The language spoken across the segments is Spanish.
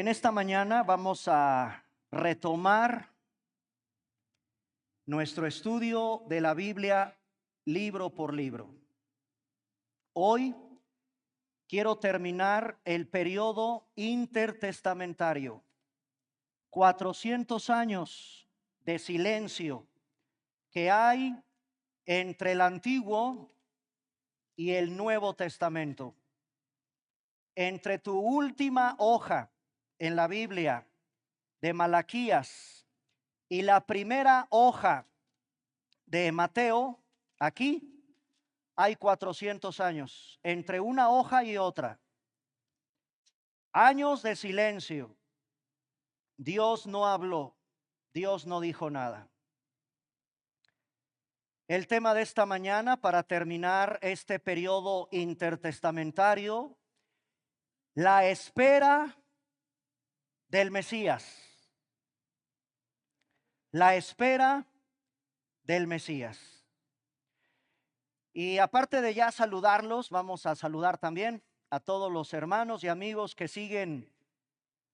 En esta mañana vamos a retomar nuestro estudio de la Biblia libro por libro. Hoy quiero terminar el periodo intertestamentario, 400 años de silencio que hay entre el Antiguo y el Nuevo Testamento. Entre tu última hoja en la Biblia de Malaquías y la primera hoja de Mateo, aquí hay 400 años, entre una hoja y otra. Años de silencio. Dios no habló, Dios no dijo nada. El tema de esta mañana, para terminar este periodo intertestamentario, la espera del Mesías. La espera del Mesías. Y aparte de ya saludarlos, vamos a saludar también a todos los hermanos y amigos que siguen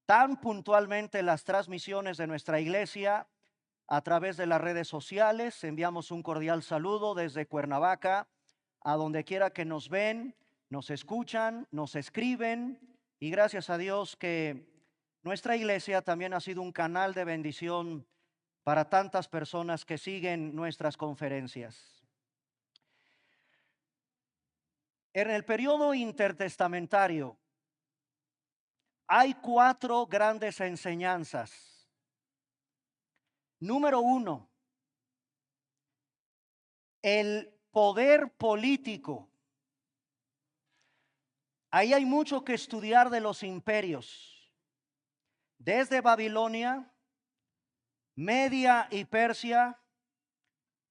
tan puntualmente las transmisiones de nuestra iglesia a través de las redes sociales. Enviamos un cordial saludo desde Cuernavaca, a donde quiera que nos ven, nos escuchan, nos escriben, y gracias a Dios que nuestra iglesia también ha sido un canal de bendición para tantas personas que siguen nuestras conferencias. En el periodo intertestamentario hay 4 grandes enseñanzas. Número 1, el poder político. Ahí hay mucho que estudiar de los imperios, desde Babilonia, Media y Persia,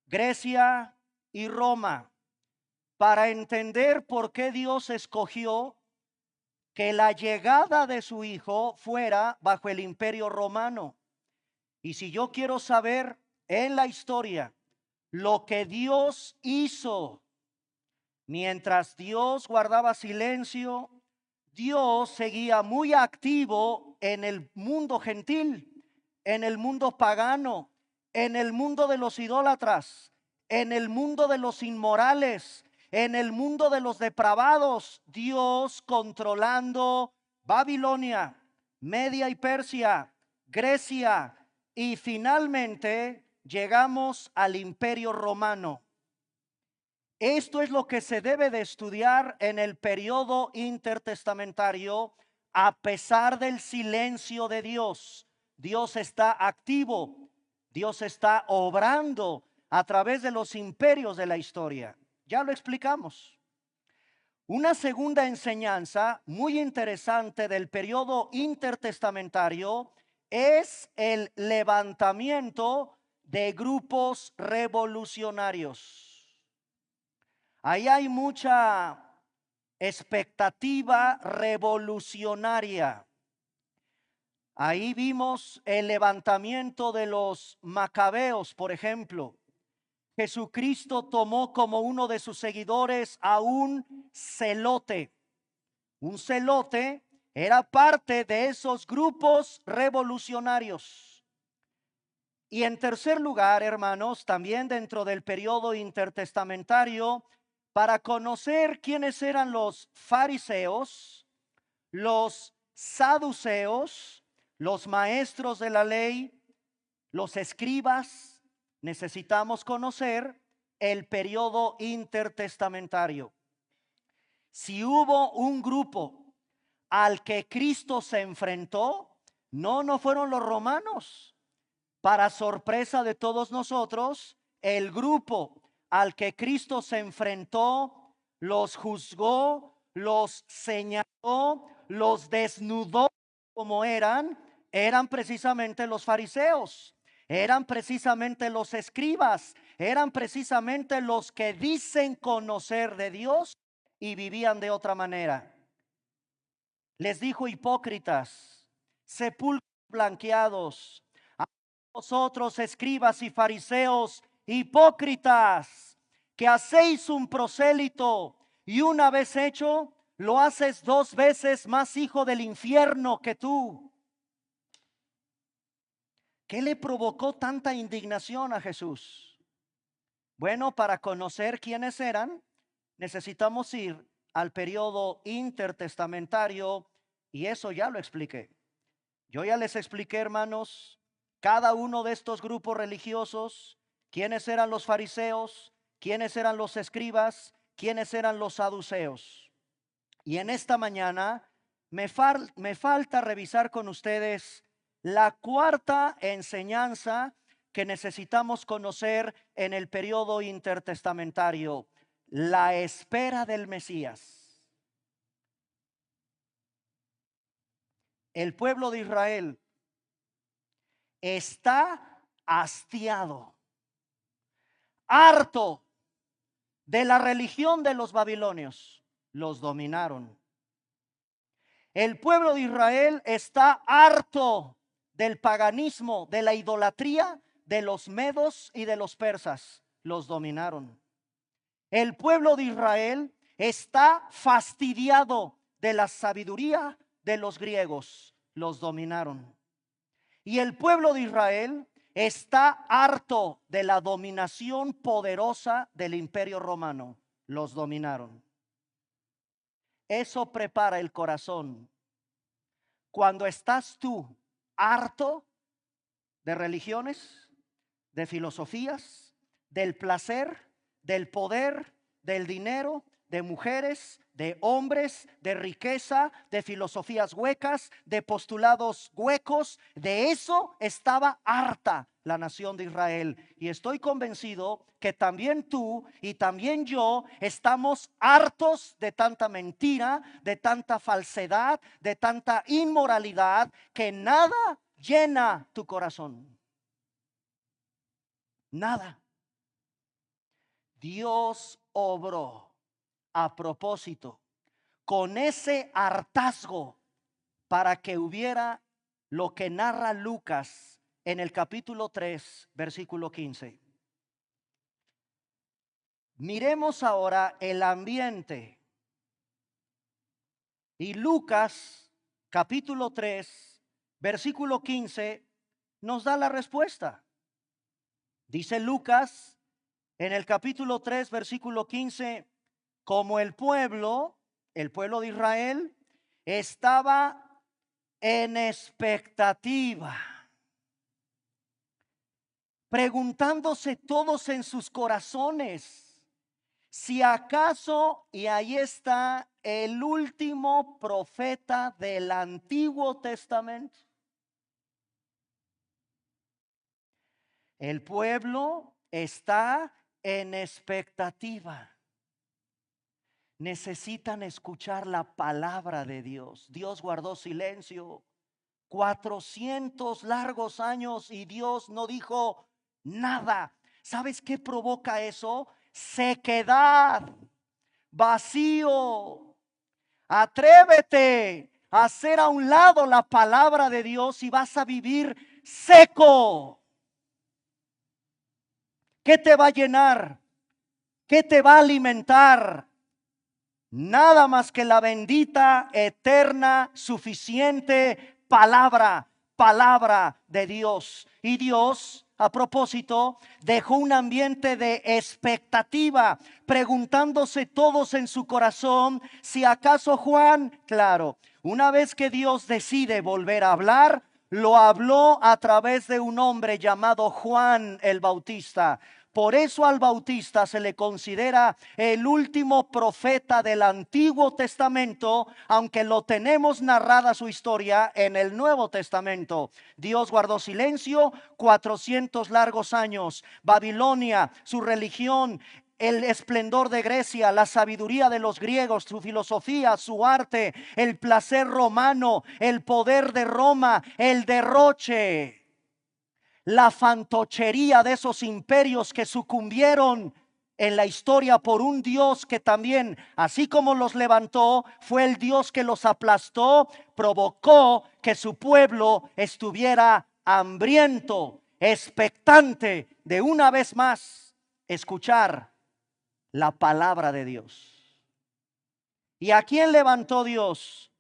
Grecia y Roma, para entender por qué Dios escogió que la llegada de su Hijo fuera bajo el imperio romano. Y si yo quiero saber en la historia lo que Dios hizo, mientras Dios guardaba silencio, Dios seguía muy activo en el mundo gentil, en el mundo pagano, en el mundo de los idólatras, en el mundo de los inmorales, en el mundo de los depravados. Dios controlando Babilonia, Media y Persia, Grecia, y finalmente llegamos al imperio romano. Esto es lo que se debe de estudiar en el periodo intertestamentario. A pesar del silencio de Dios, Dios está activo, Dios está obrando a través de los imperios de la historia. Ya lo explicamos. Una segunda enseñanza muy interesante del periodo intertestamentario es el levantamiento de grupos revolucionarios. Ahí hay mucha expectativa revolucionaria. Ahí vimos el levantamiento de los macabeos, por ejemplo. Jesucristo tomó como uno de sus seguidores a un celote. Un celote era parte de esos grupos revolucionarios. Y en tercer lugar, hermanos, también dentro del periodo intertestamentario, para conocer quiénes eran los fariseos, los saduceos, los maestros de la ley, los escribas, necesitamos conocer el periodo intertestamentario. Si hubo un grupo al que Cristo se enfrentó, no fueron los romanos. Para sorpresa de todos nosotros, el grupo al que Cristo se enfrentó, los juzgó, los señaló, los desnudó como eran precisamente los fariseos, eran precisamente los escribas, eran precisamente los que dicen conocer de Dios y vivían de otra manera. Les dijo: hipócritas, sepulcros blanqueados, a vosotros escribas y fariseos, hipócritas, que hacéis un prosélito y una vez hecho, lo haces 2 veces más hijo del infierno que tú. ¿Qué le provocó tanta indignación a Jesús? Bueno, para conocer quiénes eran, necesitamos ir al periodo intertestamentario y eso ya lo expliqué. Yo ya les expliqué, hermanos, cada uno de estos grupos religiosos, quiénes eran los fariseos, quiénes eran los escribas, quiénes eran los saduceos. Y en esta mañana me falta revisar con ustedes la cuarta enseñanza que necesitamos conocer en el periodo intertestamentario, la espera del Mesías. El pueblo de Israel está hastiado, harto de la religión de los babilonios. Los dominaron. El pueblo de Israel está harto del paganismo, de la idolatría de los medos y de los persas. Los dominaron. El pueblo de Israel está fastidiado de la sabiduría de los griegos. Los dominaron. Y el pueblo de Israel está harto de la dominación poderosa del imperio romano. Los dominaron. Eso prepara el corazón. Cuando estás tú harto de religiones, de filosofías, del placer, del poder, del dinero, de mujeres, de hombres, de riqueza, de filosofías huecas, de postulados huecos, de eso estaba harta la nación de Israel. Y estoy convencido que también tú y también yo estamos hartos de tanta mentira, de tanta falsedad, de tanta inmoralidad, que nada llena tu corazón. Nada. Dios obró a propósito con ese hartazgo para que hubiera lo que narra Lucas en el capítulo 3, versículo 15. Miremos ahora el ambiente. Y Lucas, capítulo 3, versículo 15, nos da la respuesta. Dice Lucas en el capítulo 3, versículo 15, como el pueblo de Israel, estaba en expectativa, preguntándose todos en sus corazones, si acaso, y ahí está el último profeta del Antiguo Testamento. El pueblo está en expectativa. Necesitan escuchar la palabra de Dios. Dios guardó silencio 400 largos años y Dios no dijo nada. ¿Sabes qué provoca eso? Sequedad, vacío. Atrévete a hacer a un lado la palabra de Dios y vas a vivir seco. ¿Qué te va a llenar? ¿Qué te va a alimentar? Nada más que la bendita, eterna, suficiente palabra de Dios. Y Dios, a propósito, dejó un ambiente de expectativa, preguntándose todos en su corazón si acaso Juan, claro, una vez que Dios decide volver a hablar, lo habló a través de un hombre llamado Juan el Bautista. Por eso al Bautista se le considera el último profeta del Antiguo Testamento, aunque lo tenemos narrada su historia en el Nuevo Testamento. Dios guardó silencio 400 largos años. Babilonia, su religión, el esplendor de Grecia, la sabiduría de los griegos, su filosofía, su arte, el placer romano, el poder de Roma, el derroche, la fantochería de esos imperios que sucumbieron en la historia por un Dios que también, así como los levantó, fue el Dios que los aplastó, provocó que su pueblo estuviera hambriento, expectante de una vez más escuchar la palabra de Dios. ¿Y a quién levantó Dios?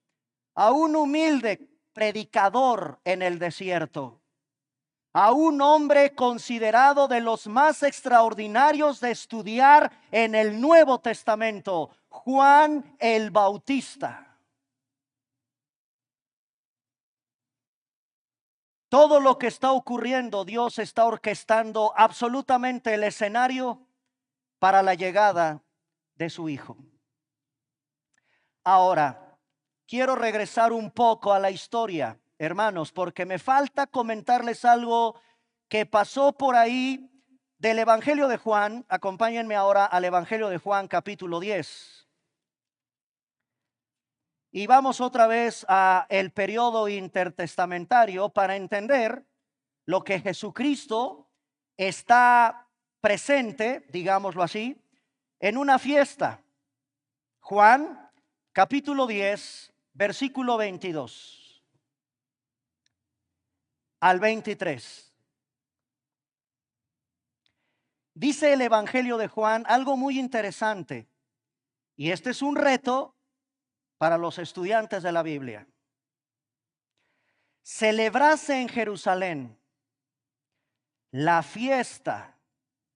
A un humilde predicador en el desierto. a un hombre considerado de los más extraordinarios de estudiar en el Nuevo Testamento, Juan el Bautista. Todo lo que está ocurriendo, Dios está orquestando absolutamente el escenario para la llegada de su Hijo. Ahora, quiero regresar un poco a la historia, hermanos, porque me falta comentarles algo que pasó por ahí del Evangelio de Juan. Acompáñenme ahora al Evangelio de Juan, capítulo 10. Y vamos otra vez a el periodo intertestamentario para entender lo que Jesucristo está presente, digámoslo así, en una fiesta. Juan, capítulo 10, versículo 22 al 23. Dice el Evangelio de Juan algo muy interesante, y este es un reto para los estudiantes de la Biblia. Celebrase en Jerusalén la fiesta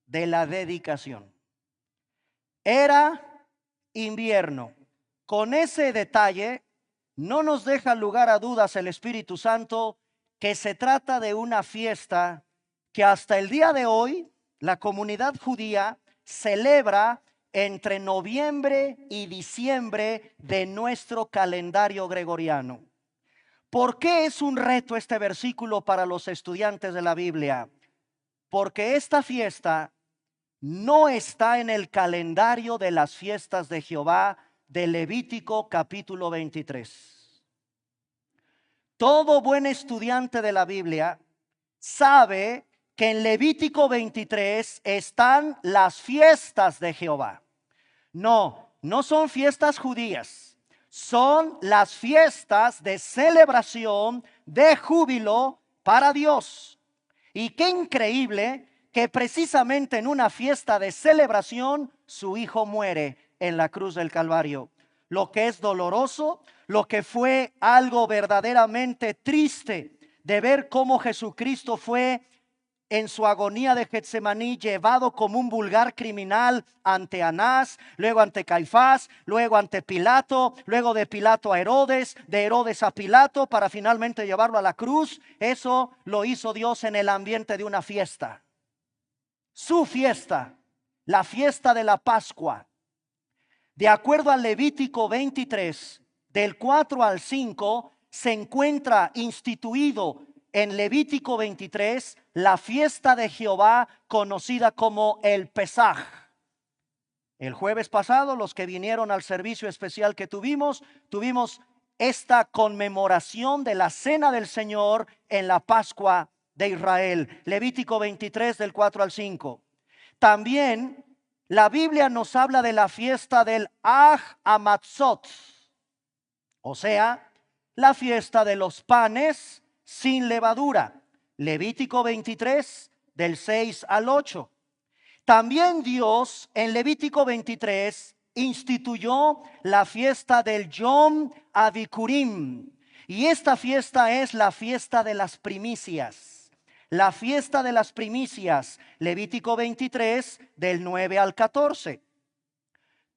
de la dedicación. Era invierno. Con ese detalle no nos deja lugar a dudas el Espíritu Santo que se trata de una fiesta que hasta el día de hoy la comunidad judía celebra entre noviembre y diciembre de nuestro calendario gregoriano. ¿Por qué es un reto este versículo para los estudiantes de la Biblia? Porque esta fiesta no está en el calendario de las fiestas de Jehová de Levítico capítulo 23. Todo buen estudiante de la Biblia sabe que en Levítico 23 están las fiestas de Jehová. No son fiestas judías, son las fiestas de celebración, de júbilo para Dios. Y qué increíble que precisamente en una fiesta de celebración su hijo muere en la cruz del Calvario. Lo que es doloroso, lo que fue algo verdaderamente triste de ver cómo Jesucristo fue en su agonía de Getsemaní llevado como un vulgar criminal ante Anás, luego ante Caifás, luego ante Pilato, luego de Pilato a Herodes, de Herodes a Pilato, para finalmente llevarlo a la cruz. Eso lo hizo Dios en el ambiente de una fiesta. Su fiesta, la fiesta de la Pascua. De acuerdo al Levítico 23, del 4 al 5, se encuentra instituido en Levítico 23 la fiesta de Jehová conocida como el Pesaj. El jueves pasado, los que vinieron al servicio especial que tuvimos esta conmemoración de la cena del Señor en la Pascua de Israel. Levítico 23 del 4 al 5. También la Biblia nos habla de la fiesta del Aj Amatzot, o sea, la fiesta de los panes sin levadura. Levítico 23 del 6 al 8. También Dios en Levítico 23 instituyó la fiesta del Yom Abikurim. Y esta fiesta es la fiesta de las primicias. La fiesta de las primicias, Levítico 23 del 9 al 14.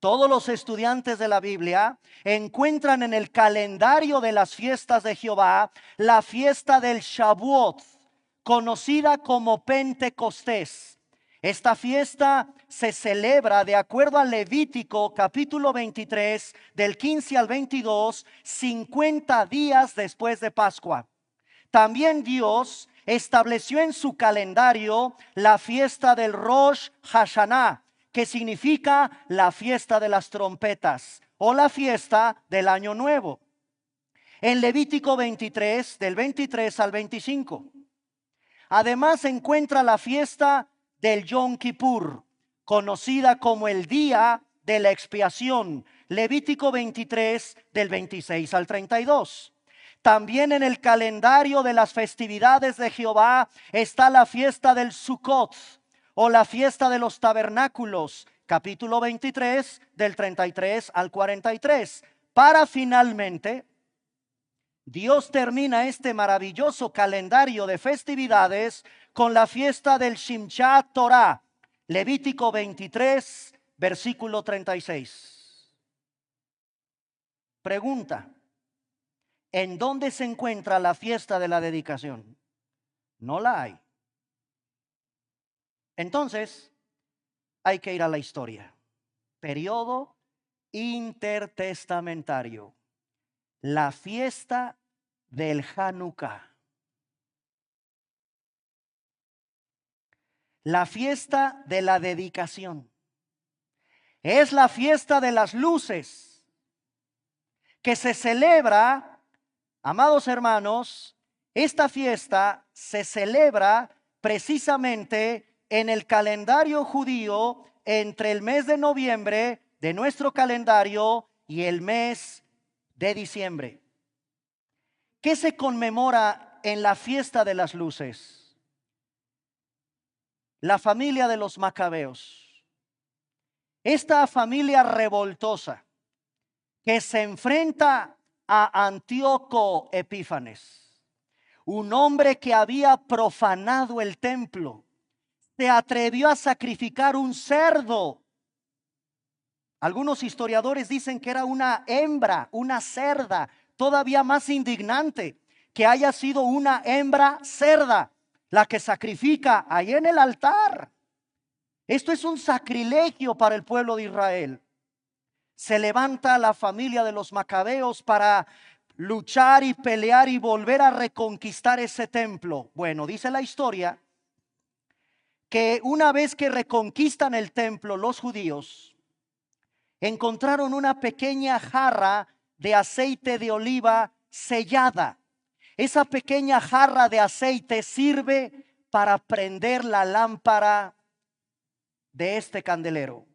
Todos los estudiantes de la Biblia encuentran en el calendario de las fiestas de Jehová la fiesta del Shavuot, conocida como Pentecostés. Esta fiesta se celebra de acuerdo al Levítico capítulo 23 del 15 al 22, 50 días después de Pascua. También Dios estableció en su calendario la fiesta del Rosh Hashanah, que significa la fiesta de las trompetas o la fiesta del año nuevo. En Levítico 23, del 23 al 25. Además se encuentra la fiesta del Yom Kippur, conocida como el día de la expiación. Levítico 23, del 26 al 32. También en el calendario de las festividades de Jehová está la fiesta del Sukkot, o la fiesta de los tabernáculos, capítulo 23, del 33 al 43, para finalmente Dios termina este maravilloso calendario de festividades con la fiesta del Shimchat Torah, Levítico 23, versículo 36. Pregunta: ¿en dónde se encuentra la fiesta de la dedicación? No la hay. Entonces, hay que ir a la historia. Periodo intertestamentario. La fiesta del Hanukkah. La fiesta de la dedicación. Es la fiesta de las luces que se celebra, amados hermanos, esta fiesta se celebra precisamente en el calendario judío entre el mes de noviembre de nuestro calendario y el mes de diciembre. ¿Qué se conmemora en la fiesta de las luces? La familia de los macabeos. Esta familia revoltosa que se enfrenta a Antíoco Epífanes, un hombre que había profanado el templo, se atrevió a sacrificar un cerdo. Algunos historiadores dicen que era una hembra, una cerda, todavía más indignante que haya sido una hembra cerda la que sacrifica ahí en el altar. Esto es un sacrilegio para el pueblo de Israel. Se levanta la familia de los macabeos para luchar y pelear y volver a reconquistar ese templo. Bueno, dice la historia que una vez que reconquistan el templo los judíos, encontraron una pequeña jarra de aceite de oliva sellada. Esa pequeña jarra de aceite sirve para prender la lámpara de este candelero.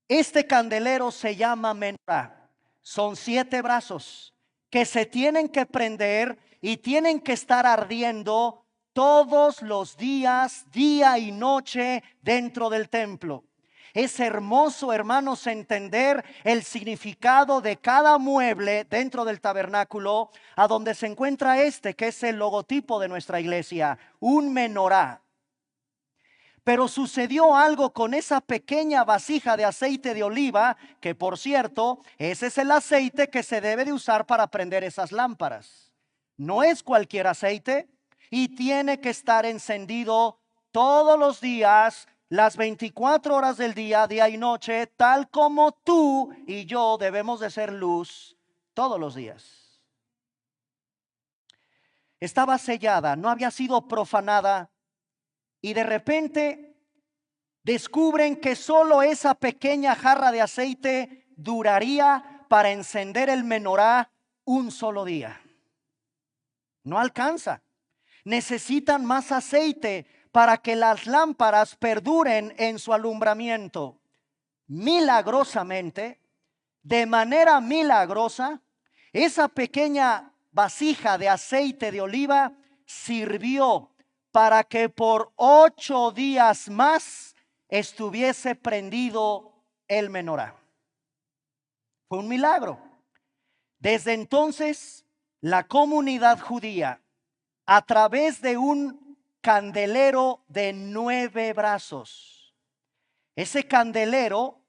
Este candelero se llama menorá. Son 7 brazos que se tienen que prender y tienen que estar ardiendo todos los días, día y noche dentro del templo. Es hermoso, hermanos, entender el significado de cada mueble dentro del tabernáculo, a donde se encuentra este, que es el logotipo de nuestra iglesia, un menorá. Pero sucedió algo con esa pequeña vasija de aceite de oliva, que por cierto, ese es el aceite que se debe de usar para prender esas lámparas. No es cualquier aceite y tiene que estar encendido todos los días, las 24 horas del día, día y noche, tal como tú y yo debemos de ser luz todos los días. Estaba sellada, no había sido profanada. Y de repente descubren que solo esa pequeña jarra de aceite duraría para encender el menorá un solo día. No alcanza. Necesitan más aceite para que las lámparas perduren en su alumbramiento. Milagrosamente, de manera milagrosa, esa pequeña vasija de aceite de oliva sirvió para que por 8 días más estuviese prendido el menorá. Fue un milagro. Desde entonces, la comunidad judía, a través de un candelero de 9 brazos, ese candelero,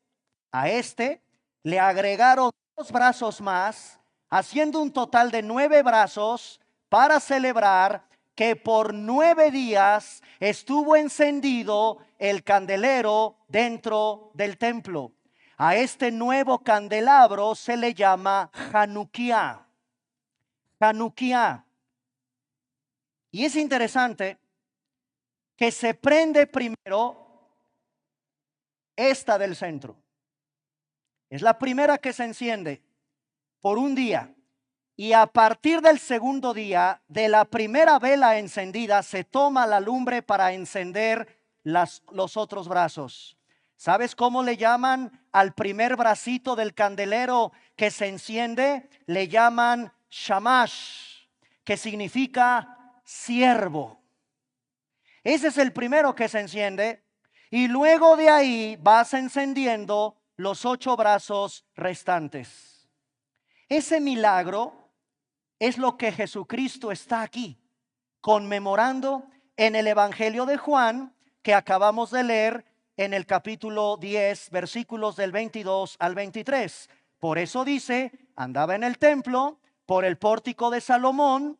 a este le agregaron 2 brazos más, haciendo un total de 9 brazos para celebrar que por 9 días estuvo encendido el candelero dentro del templo. A este nuevo candelabro se le llama Hanukkah. Hanukkah. Y es interesante que se prende primero esta del centro. Es la primera que se enciende por un día. Y a partir del segundo día, de la primera vela encendida, se toma la lumbre para encender los otros brazos. ¿Sabes cómo le llaman al primer bracito del candelero que se enciende? Le llaman shamash, que significa siervo. Ese es el primero que se enciende. Y luego de ahí vas encendiendo los 8 brazos restantes. Ese milagro es lo que Jesucristo está aquí conmemorando en el Evangelio de Juan que acabamos de leer en el capítulo 10, versículos del 22 al 23. Por eso dice, andaba en el templo por el pórtico de Salomón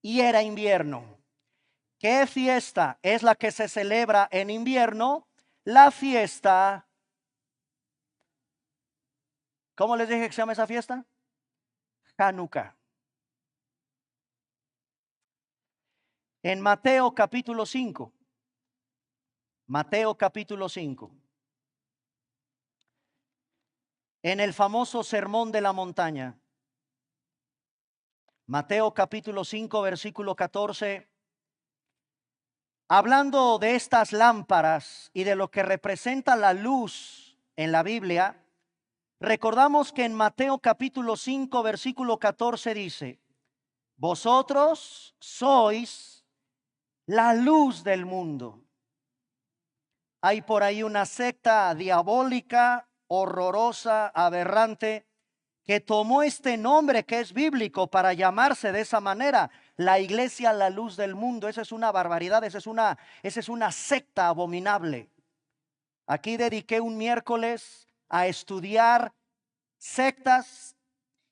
y era invierno. ¿Qué fiesta es la que se celebra en invierno? La fiesta, ¿cómo les dije que se llama esa fiesta? Hanukkah. En Mateo capítulo 5, Mateo capítulo 5, en el famoso sermón de la montaña, Mateo capítulo 5, versículo 14, hablando de estas lámparas y de lo que representa la luz en la Biblia, recordamos que en Mateo capítulo 5, versículo 14 dice, vosotros sois la luz del mundo. Hay por ahí una secta diabólica, horrorosa, aberrante, que tomó este nombre que es bíblico para llamarse de esa manera, la iglesia la luz del mundo. Esa es una barbaridad, esa es una secta abominable. Aquí dediqué un miércoles a estudiar sectas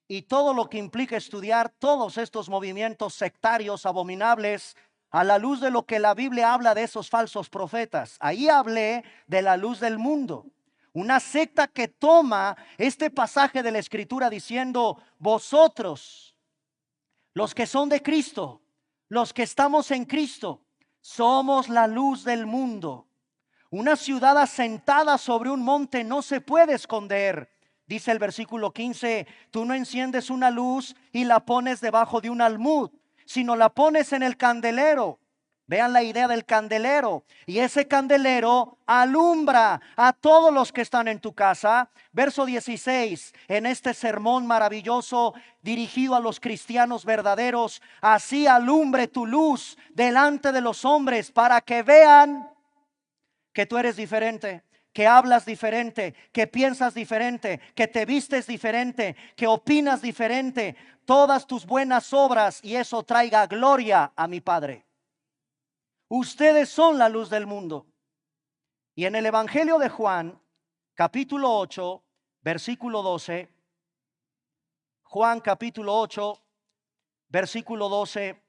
y todo lo que implica estudiar todos estos movimientos sectarios abominables a la luz de lo que la Biblia habla de esos falsos profetas. Ahí hablé de la luz del mundo. Una secta que toma este pasaje de la Escritura diciendo, vosotros, los que son de Cristo, los que estamos en Cristo, somos la luz del mundo. Una ciudad asentada sobre un monte no se puede esconder. Dice el versículo 15, tú no enciendes una luz y la pones debajo de un almud, sino la pones en el candelero. Vean la idea del candelero. Y ese candelero alumbra a todos los que están en tu casa. Verso 16, en este sermón maravilloso dirigido a los cristianos verdaderos, así alumbre tu luz delante de los hombres para que vean que tú eres diferente, que hablas diferente, que piensas diferente, que te vistes diferente, que opinas diferente, todas tus buenas obras, y eso traiga gloria a mi Padre. Ustedes son la luz del mundo. Y en el Evangelio de Juan, capítulo 8, versículo 12, Juan capítulo 8, versículo 12,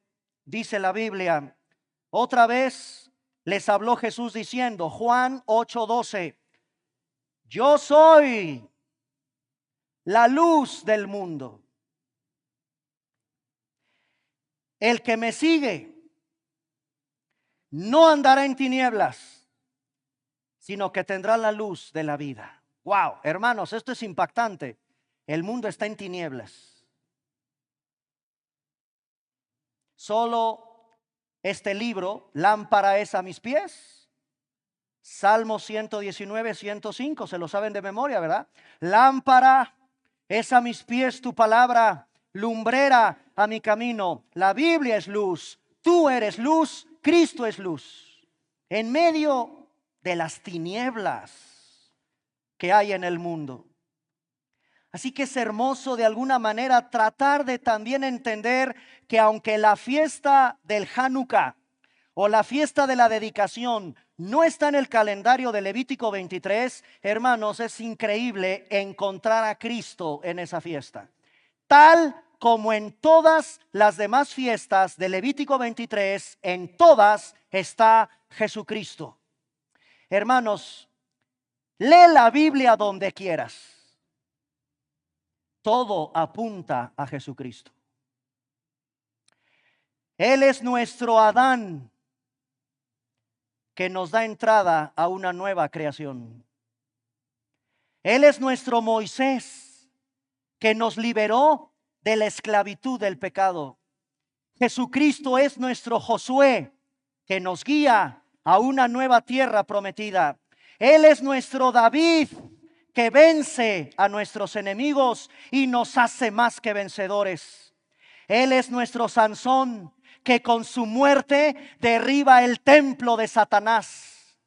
dice la Biblia, otra vez les habló Jesús diciendo, Juan 8:12, yo soy la luz del mundo. El que me sigue no andará en tinieblas, sino que tendrá la luz de la vida. Wow, hermanos, esto es impactante. El mundo está en tinieblas. Solo este libro, lámpara es a mis pies. Salmo 119, 105, se lo saben de memoria, ¿verdad? Lámpara es a mis pies tu palabra, lumbrera a mi camino. La Biblia es luz, tú eres luz, Cristo es luz. En medio de las tinieblas que hay en el mundo. Así que es hermoso de alguna manera tratar de también entender que aunque la fiesta del Hanukkah o la fiesta de la dedicación no está en el calendario de Levítico 23, hermanos, es increíble encontrar a Cristo en esa fiesta. Tal como en todas las demás fiestas de Levítico 23, en todas está Jesucristo. Hermanos, lee la Biblia donde quieras. Todo apunta a Jesucristo. Él es nuestro Adán que nos da entrada a una nueva creación. Él es nuestro Moisés que nos liberó de la esclavitud del pecado. Jesucristo es nuestro Josué que nos guía a una nueva tierra prometida. Él es nuestro David que vence a nuestros enemigos y nos hace más que vencedores. Él es nuestro Sansón que con su muerte derriba el templo de Satanás.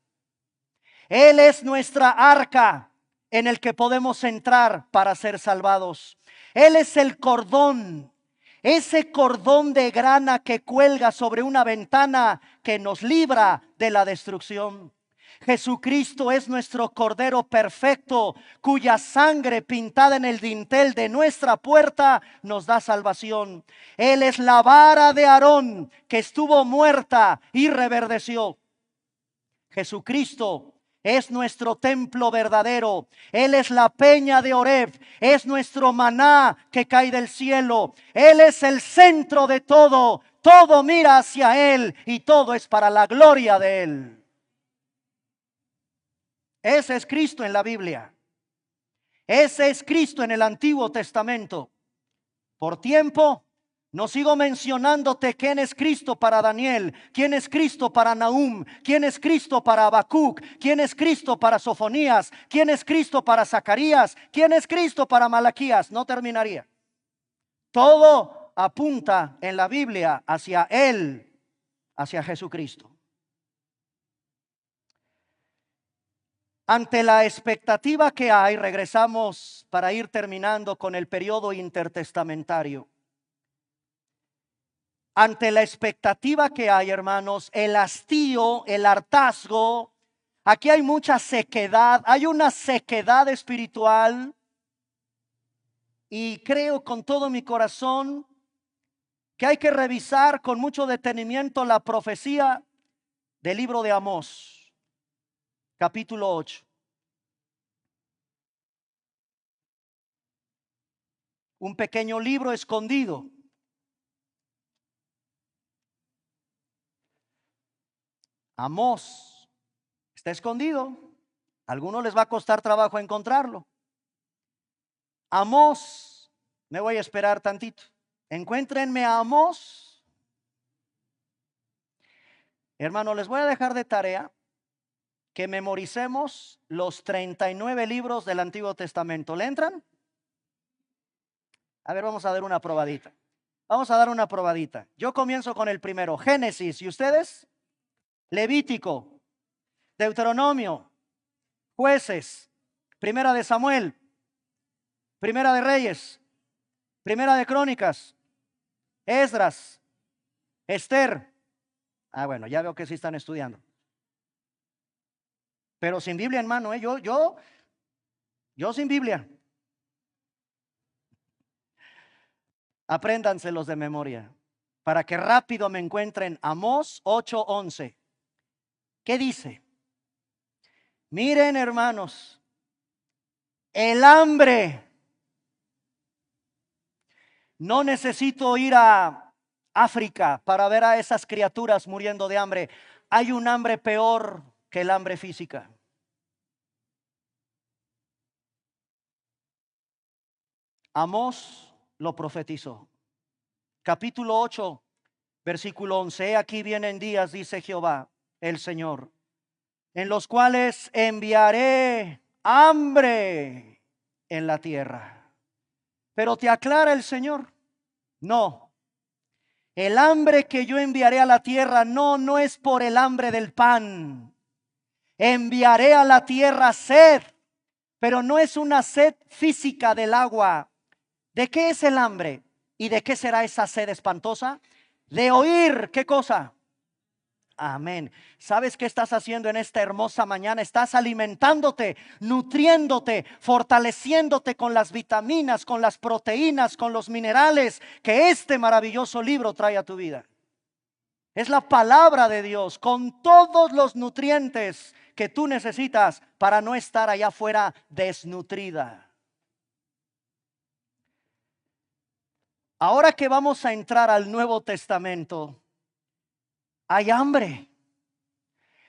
Él es nuestra arca en el que podemos entrar para ser salvados. Él es el cordón ese cordón de grana que cuelga sobre una ventana que nos libra de la destrucción. Jesucristo es nuestro Cordero perfecto, cuya sangre pintada en el dintel de nuestra puerta nos da salvación. Él es la vara de Aarón que estuvo muerta y reverdeció. Jesucristo es nuestro templo verdadero. Él es la peña de Oreb. Es nuestro maná que cae del cielo. Él es el centro de todo. Todo mira hacia Él y todo es para la gloria de Él. Ese es Cristo en la Biblia. Ese es Cristo en el Antiguo Testamento. Por tiempo, no sigo mencionándote quién es Cristo para Daniel, quién es Cristo para Nahum, quién es Cristo para Habacuc, quién es Cristo para Sofonías, quién es Cristo para Zacarías, quién es Cristo para Malaquías. No terminaría. Todo apunta en la Biblia hacia Él, hacia Jesucristo. Ante la expectativa que hay, regresamos para ir terminando con el periodo intertestamentario. Ante la expectativa que hay, hermanos, el hastío, el hartazgo, aquí hay mucha sequedad, hay una sequedad espiritual. Y creo con todo mi corazón que hay que revisar con mucho detenimiento la profecía del libro de Amós, capítulo 8. Un pequeño libro escondido. Amós está escondido. A algunos les va a costar trabajo encontrarlo. Amós, me voy a esperar tantito. Encuéntrenme a Amós. Hermano, les voy a dejar de tarea que memoricemos los 39 libros del Antiguo Testamento. ¿Le entran? A ver, vamos a dar una probadita. Vamos a dar una probadita. Yo comienzo con el primero, Génesis. ¿Y ustedes? Levítico, Deuteronomio, Jueces, Primera de Samuel, Primera de Reyes, Primera de Crónicas, Esdras, Esther. Bueno, ya veo que sí están estudiando. Pero sin Biblia en mano, yo sin Biblia. Apréndanselos de memoria para que rápido me encuentren. Amós 8:11. ¿Qué dice? Miren, hermanos, el hambre. No necesito ir a África para ver a esas criaturas muriendo de hambre. Hay un hambre peor que el hambre física. Amós lo profetizó. Capítulo 8, versículo 11. He aquí vienen días, dice Jehová, el Señor, en los cuales enviaré hambre en la tierra. Pero te aclara el Señor, no. El hambre que yo enviaré a la tierra no es por el hambre del pan. Enviaré a la tierra sed, pero no es una sed física del agua. ¿De qué es el hambre? ¿Y de qué será esa sed espantosa? De oír, ¿qué cosa? Amén. ¿Sabes qué estás haciendo en esta hermosa mañana? Estás alimentándote, nutriéndote, fortaleciéndote con las vitaminas, con las proteínas, con los minerales que este maravilloso libro trae a tu vida. Es la palabra de Dios con todos los nutrientes que tú necesitas para no estar allá afuera desnutrida. Ahora que vamos a entrar al Nuevo Testamento, hay hambre.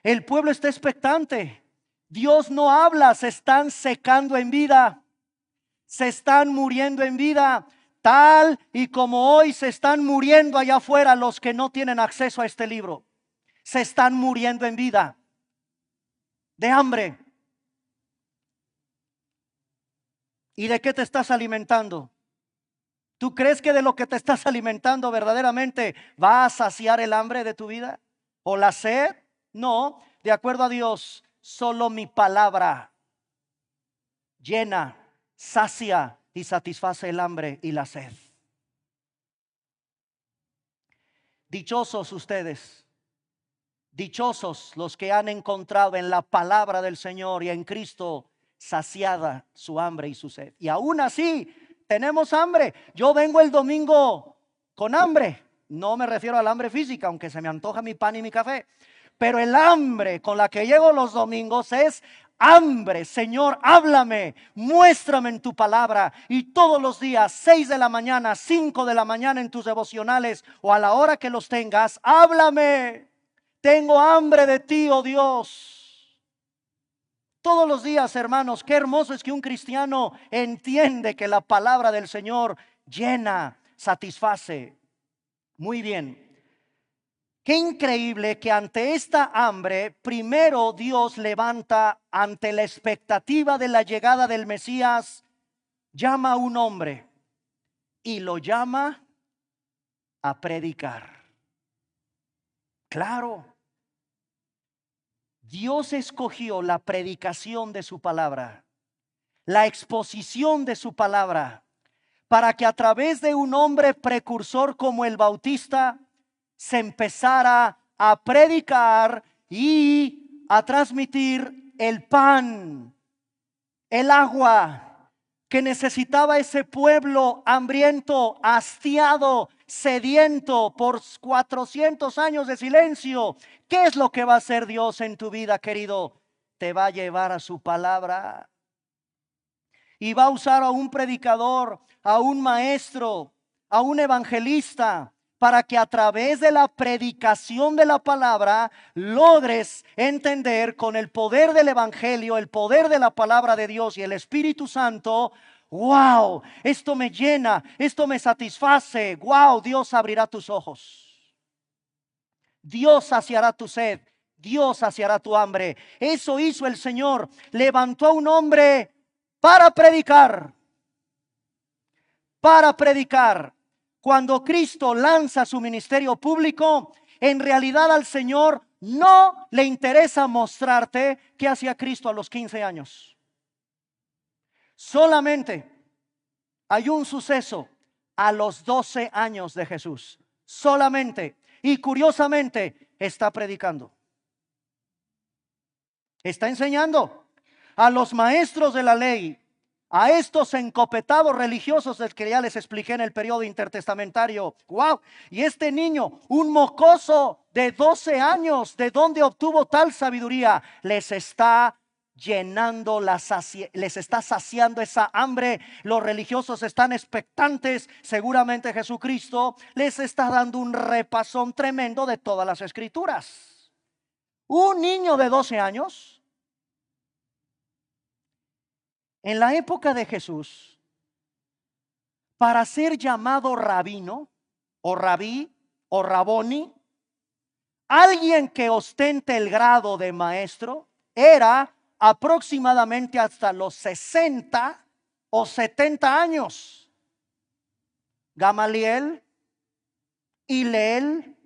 El pueblo está expectante. Dios no habla, se están secando en vida. Se están muriendo en vida. Tal y como hoy se están muriendo allá afuera los que no tienen acceso a este libro. Se están muriendo en vida. De hambre. ¿Y de qué te estás alimentando? ¿Tú crees que de lo que te estás alimentando verdaderamente va a saciar el hambre de tu vida? ¿O la sed? No, de acuerdo a Dios, solo mi palabra llena, sacia y satisface el hambre y la sed. Dichosos ustedes, dichosos los que han encontrado en la palabra del Señor y en Cristo saciada su hambre y su sed. Y aún así tenemos hambre. Yo vengo el domingo con hambre. No me refiero al hambre física, aunque se me antoja mi pan y mi café. Pero el hambre con la que llego los domingos es hambre. Señor, háblame, muéstrame en tu palabra. Y todos los días, 6 de la mañana, 5 de la mañana en tus devocionales o a la hora que los tengas, háblame. Tengo hambre de ti, oh Dios. Todos los días, hermanos, qué hermoso es que un cristiano entiende que la palabra del Señor llena, satisface. Muy bien. Qué increíble que ante esta hambre, primero Dios levanta, ante la expectativa de la llegada del Mesías, llama a un hombre y lo llama a predicar. Claro, Dios escogió la predicación de su palabra, la exposición de su palabra, para que a través de un hombre precursor como el Bautista se empezara a predicar y a transmitir el pan, el agua que necesitaba ese pueblo hambriento, hastiado, sediento por 400 años de silencio. ¿Qué es lo que va a hacer Dios en tu vida, querido? Te va a llevar a su palabra y va a usar a un predicador, a un maestro, a un evangelista, para que a través de la predicación de la palabra logres entender con el poder del evangelio, el poder de la palabra de Dios y el Espíritu Santo. Wow, esto me llena, esto me satisface. Wow, Dios abrirá tus ojos. Dios saciará tu sed. Dios saciará tu hambre. Eso hizo el Señor. Levantó a un hombre para predicar. Para predicar. Cuando Cristo lanza su ministerio público, en realidad al Señor no le interesa mostrarte qué hacía Cristo a los 15 años. Solamente hay un suceso a los 12 años de Jesús. Solamente. Y curiosamente está predicando. Está enseñando a los maestros de la ley, a estos encopetados religiosos del que ya les expliqué en el periodo intertestamentario. ¡Wow! Y este niño, un mocoso de 12 años, ¿de dónde obtuvo tal sabiduría? Les está llenando, les está saciando esa hambre. Los religiosos están expectantes. Seguramente Jesucristo les está dando un repasón tremendo de todas las escrituras. Un niño de 12 años. En la época de Jesús, para ser llamado rabino o rabí o raboni, alguien que ostente el grado de maestro era aproximadamente hasta los 60 o 70 años. Gamaliel, Hillel,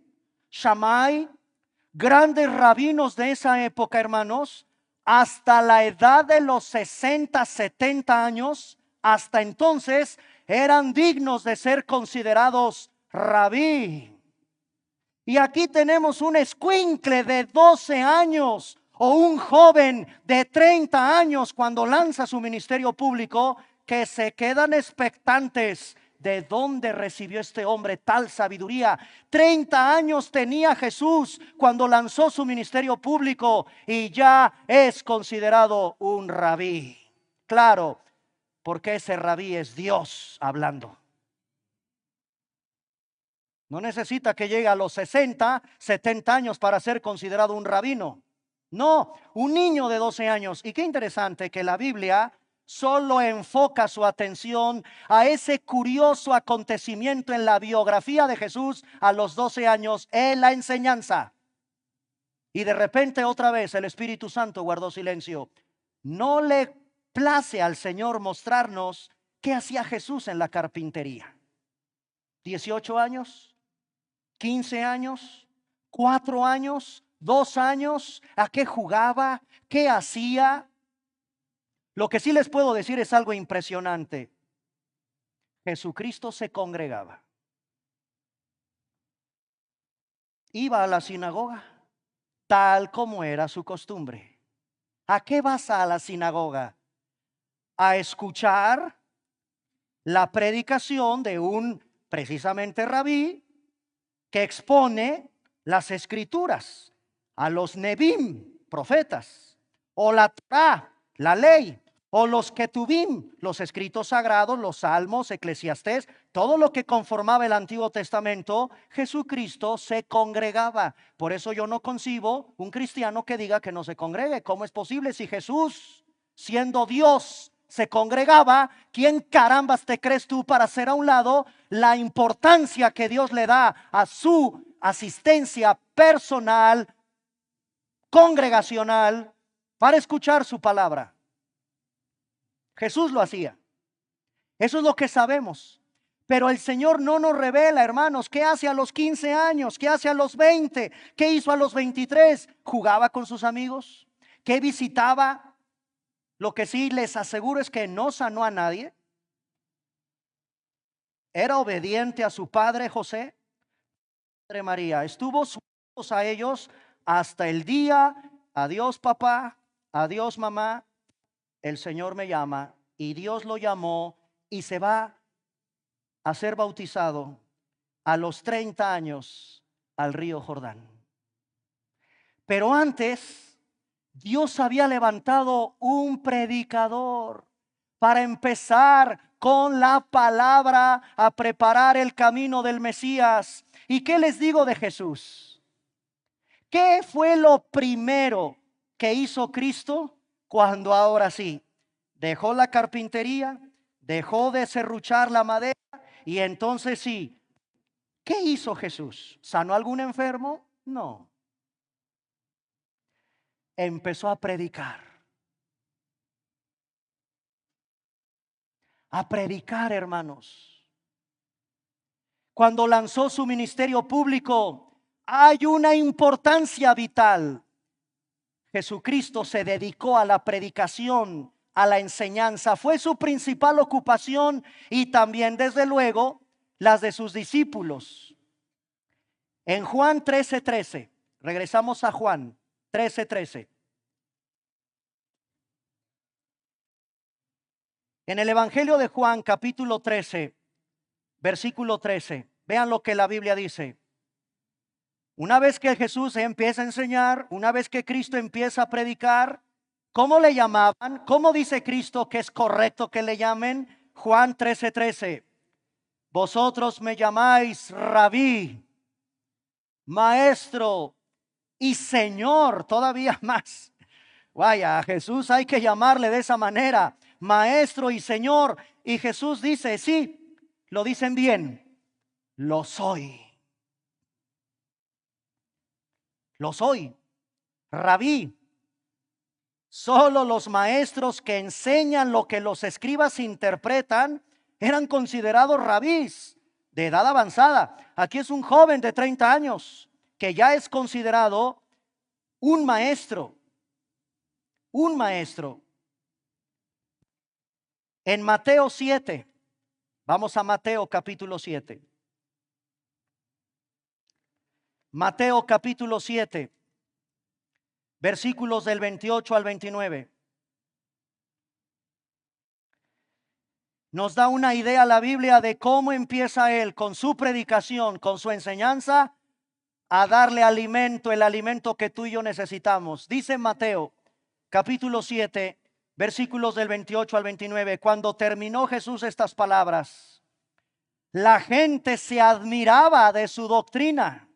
Shammai, grandes rabinos de esa época, hermanos, hasta la edad de los 60, 70 años, hasta entonces eran dignos de ser considerados rabí. Y aquí tenemos un escuincle de 12 años o un joven de 30 años cuando lanza su ministerio público, que se quedan expectantes. ¿De dónde recibió este hombre tal sabiduría? 30 años tenía Jesús cuando lanzó su ministerio público y ya es considerado un rabí. Claro, porque ese rabí es Dios hablando. No necesita que llegue a los 60, 70 años para ser considerado un rabino. No, un niño de 12 años. Y qué interesante que la Biblia solo enfoca su atención a ese curioso acontecimiento en la biografía de Jesús a los 12 años en la enseñanza. Y de repente otra vez el Espíritu Santo guardó silencio. No le place al Señor mostrarnos qué hacía Jesús en la carpintería. 18 años, 15 años, 4 años, 2 años, ¿a qué jugaba? ¿Qué hacía? Lo que sí les puedo decir es algo impresionante. Jesucristo se congregaba. Iba a la sinagoga, tal como era su costumbre. ¿A qué vas a la sinagoga? A escuchar la predicación de un precisamente rabí que expone las escrituras, a los Nebim, profetas, o la Torá, la ley, o los Ketubim, los escritos sagrados, los salmos, Eclesiastés, todo lo que conformaba el Antiguo Testamento. Jesucristo se congregaba. Por eso yo no concibo un cristiano que diga que no se congregue. ¿Cómo es posible si Jesús, siendo Dios, se congregaba? ¿Quién carambas te crees tú para hacer a un lado la importancia que Dios le da a su asistencia personal, congregacional, para escuchar su palabra? Jesús lo hacía. Eso es lo que sabemos. Pero el Señor no nos revela, hermanos, qué hace a los 15 años, qué hace a los 20, qué hizo a los 23. ¿Jugaba con sus amigos? ¿Qué visitaba? Lo que sí les aseguro es que no sanó a nadie. Era obediente a su padre José, Madre María. Estuvo sujetos a ellos hasta el día: adiós papá, adiós mamá, el Señor me llama. Y Dios lo llamó y se va a ser bautizado a los 30 años al río Jordán. Pero antes, Dios había levantado un predicador para empezar con la palabra a preparar el camino del Mesías. ¿Y qué les digo de Jesús? ¿Qué fue lo primero que hizo Cristo cuando ahora sí dejó la carpintería, dejó de serruchar la madera y entonces sí? ¿Qué hizo Jesús? ¿Sanó algún enfermo? No. Empezó a predicar. A predicar, hermanos. Cuando lanzó su ministerio público, hay una importancia vital. Jesucristo se dedicó a la predicación, a la enseñanza. Fue su principal ocupación y también, desde luego, las de sus discípulos. En Juan 13:13, regresamos a Juan 13:13. En el Evangelio de Juan, capítulo 13, versículo 13, vean lo que la Biblia dice. Una vez que Jesús empieza a enseñar, una vez que Cristo empieza a predicar, ¿cómo le llamaban? ¿Cómo dice Cristo que es correcto que le llamen? Juan 13:13. Vosotros me llamáis Rabí, maestro y Señor, todavía más. Vaya, a Jesús hay que llamarle de esa manera, maestro y Señor. Y Jesús dice, sí, lo dicen bien, lo soy. Lo soy, Rabí. Solo los maestros que enseñan lo que los escribas interpretan eran considerados rabís de edad avanzada. Aquí es un joven de 30 años que ya es considerado un maestro. Un maestro. En Mateo 7, vamos a Mateo capítulo 7. Mateo capítulo 7, versículos del 28 al 29. Nos da una idea la Biblia de cómo empieza él con su predicación, con su enseñanza, a darle alimento, el alimento que tú y yo necesitamos. Dice Mateo capítulo 7, versículos del 28 al 29. Cuando terminó Jesús estas palabras, la gente se admiraba de su doctrina,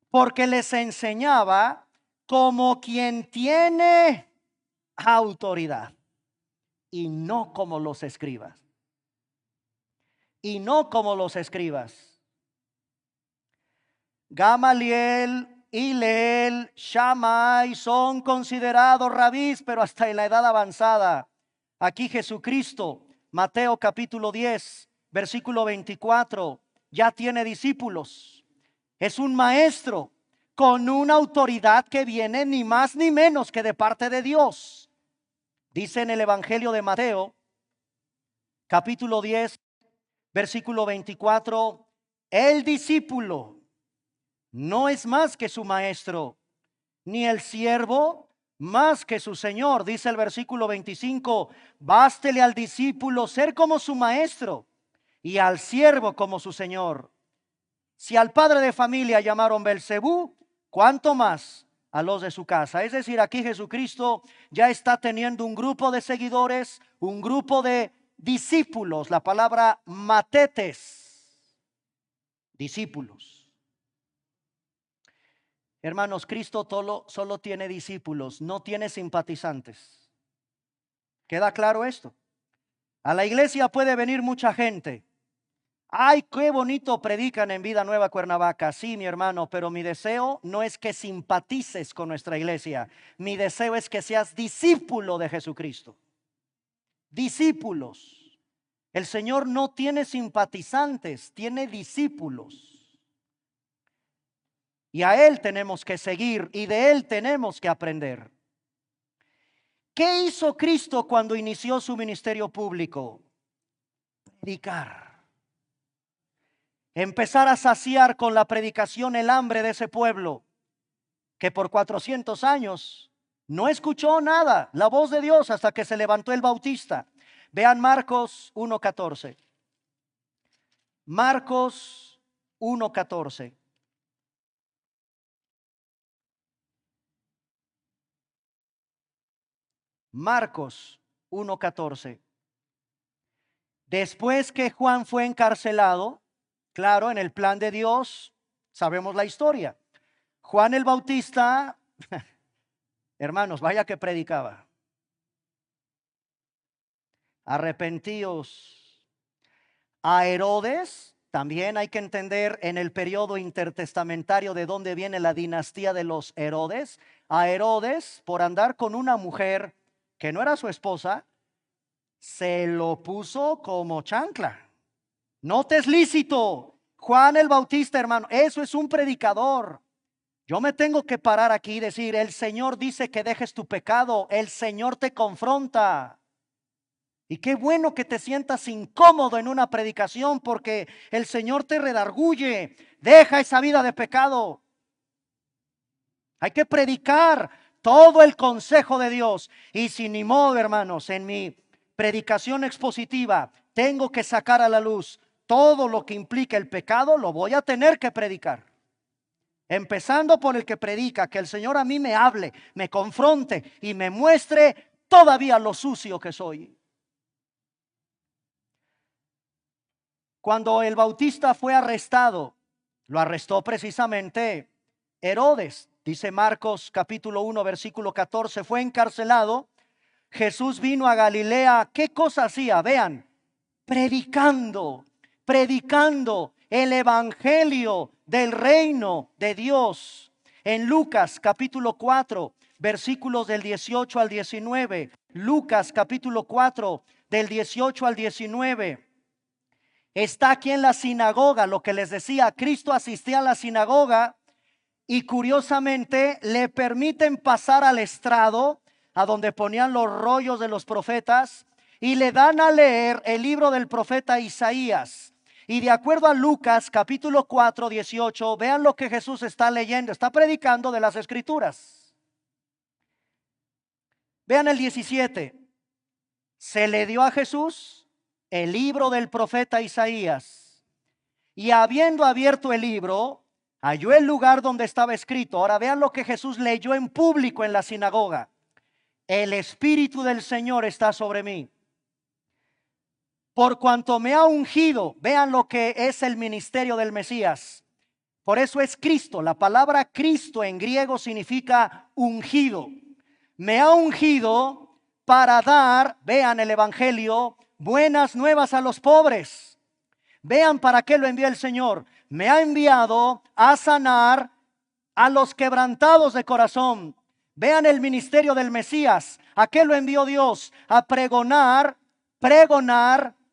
porque les enseñaba como quien tiene autoridad y no como los escribas. Y no como los escribas. Gamaliel, Hilel, Shammai son considerados rabís, pero hasta en la edad avanzada. Aquí Jesucristo, Mateo capítulo 10, versículo 24, ya tiene discípulos. Es un maestro con una autoridad que viene ni más ni menos que de parte de Dios. Dice en el Evangelio de Mateo, capítulo 10, versículo 24, el discípulo no es más que su maestro, ni el siervo más que su señor. Dice el versículo 25, bástele al discípulo ser como su maestro y al siervo como su señor. Si al padre de familia llamaron Belcebú, ¿cuánto más a los de su casa? Es decir, aquí Jesucristo ya está teniendo un grupo de seguidores, un grupo de discípulos, la palabra matetes, discípulos. Hermanos, Cristo solo tiene discípulos, no tiene simpatizantes. ¿Queda claro esto? A la iglesia puede venir mucha gente. Ay, qué bonito predican en Vida Nueva Cuernavaca. Sí, mi hermano, pero mi deseo no es que simpatices con nuestra iglesia. Mi deseo es que seas discípulo de Jesucristo. Discípulos. El Señor no tiene simpatizantes, tiene discípulos. Y a Él tenemos que seguir y de Él tenemos que aprender. ¿Qué hizo Cristo cuando inició su ministerio público? Predicar. Empezar a saciar con la predicación el hambre de ese pueblo que por 400 años no escuchó nada, la voz de Dios, hasta que se levantó el Bautista. Vean Marcos 1:14. Marcos 1:14. Marcos 1:14. Después que Juan fue encarcelado, claro, en el plan de Dios, sabemos la historia. Juan el Bautista, hermanos, vaya que predicaba. Arrepentíos. A Herodes, también hay que entender en el periodo intertestamentario de dónde viene la dinastía de los Herodes. A Herodes, por andar con una mujer que no era su esposa, se lo puso como chancla. No te es lícito. Juan el Bautista, hermano, eso es un predicador. Yo me tengo que parar aquí y decir, el Señor dice que dejes tu pecado, el Señor te confronta. Y qué bueno que te sientas incómodo en una predicación porque el Señor te redarguye. Deja esa vida de pecado. Hay que predicar todo el consejo de Dios. Y si ni modo, hermanos, en mi predicación expositiva tengo que sacar a la luz todo lo que implica el pecado, lo voy a tener que predicar. Empezando por el que predica, que el Señor a mí me hable, me confronte y me muestre todavía lo sucio que soy. Cuando el Bautista fue arrestado, lo arrestó precisamente Herodes. Dice Marcos capítulo 1 versículo 14, fue encarcelado. Jesús vino a Galilea. ¿Qué cosa hacía? Vean, predicando el evangelio del reino de Dios. En Lucas capítulo 4, versículos del 18 al 19. Lucas capítulo 4, del 18 al 19. Está aquí en la sinagoga, lo que les decía, Cristo asistía a la sinagoga y curiosamente le permiten pasar al estrado, a donde ponían los rollos de los profetas, y le dan a leer el libro del profeta Isaías. Y de acuerdo a Lucas capítulo 4, 18, vean lo que Jesús está leyendo, está predicando de las escrituras. Vean el 17, se le dio a Jesús el libro del profeta Isaías, y habiendo abierto el libro, halló el lugar donde estaba escrito. Ahora vean lo que Jesús leyó en público en la sinagoga. El Espíritu del Señor está sobre mí, por cuanto me ha ungido. Vean lo que es el ministerio del Mesías. Por eso es Cristo. La palabra Cristo en griego significa ungido. Me ha ungido para dar, vean el evangelio, buenas nuevas a los pobres. Vean para qué lo envió el Señor. Me ha enviado a sanar a los quebrantados de corazón. Vean el ministerio del Mesías. ¿A qué lo envió Dios? A pregonar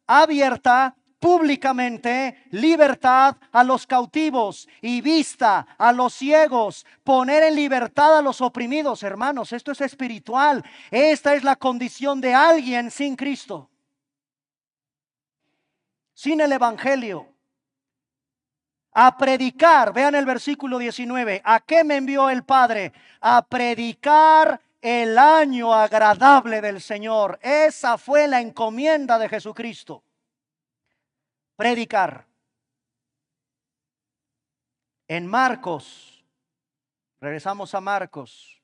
abierta, públicamente, libertad a los cautivos y vista a los ciegos, poner en libertad a los oprimidos. Hermanos, esto es espiritual. Esta es la condición de alguien sin Cristo, sin el evangelio. A predicar, vean el versículo 19. ¿A qué me envió el Padre? A predicar el año agradable del Señor. Esa fue la encomienda de Jesucristo. Predicar. En Marcos, regresamos a Marcos,